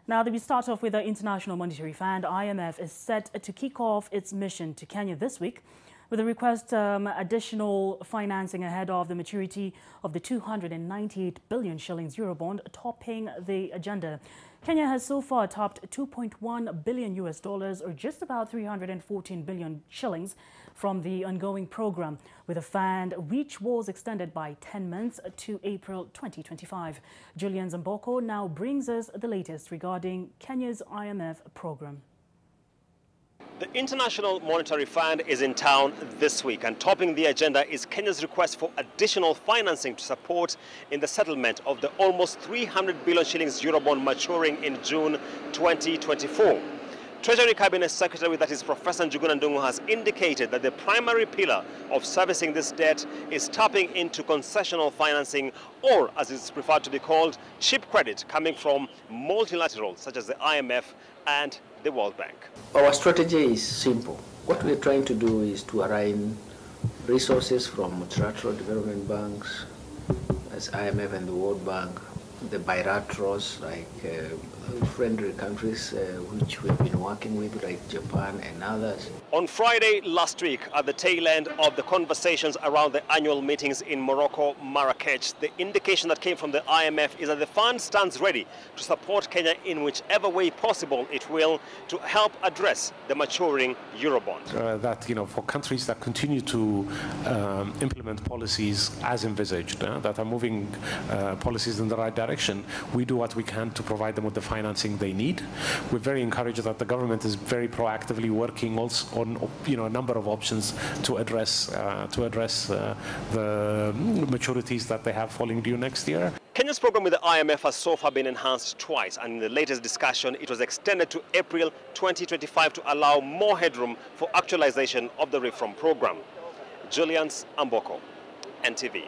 Now, we start off with the International Monetary Fund. IMF is set to kick off its mission to Kenya this week with a request additional financing ahead of the maturity of the 298 billion shillings Eurobond topping the agenda. Kenya has so far topped $2.1 billion or just about 314 billion shillings from the ongoing program, with a fund which was extended by 10 months to April 2025. Julian Zamboko now brings us the latest regarding Kenya's IMF program. The International Monetary Fund is in town this week, and topping the agenda is Kenya's request for additional financing to support in the settlement of the almost 300 billion shillings Eurobond maturing in June 2024. Treasury Cabinet Secretary, that is Professor Njuguna Ndung'u, has indicated that the primary pillar of servicing this debt is tapping into concessional financing, or as it's preferred to be called, cheap credit coming from multilaterals such as the IMF and the World Bank. Our strategy is simple. What we're trying to do is to align resources from multilateral development banks, as IMF and the World Bank, the bilaterals like friendly countries which we've been working with, like Japan and others. On Friday last week, at the tail end of the conversations around the annual meetings in Morocco, Marrakech, the indication that came from the IMF is that the fund stands ready to support Kenya in whichever way possible it will to help address the maturing Eurobond. For countries that continue to implement policies as envisaged, that are moving policies in the right direction, we do what we can to provide them with the financing they need. We're very encouraged that the government is very proactively working also on a number of options to address the maturities that they have falling due next year. Kenya's program with the IMF has so far been enhanced twice, and in the latest discussion it was extended to April 2025 to allow more headroom for actualization of the reform program. Julian Zamboko, NTV.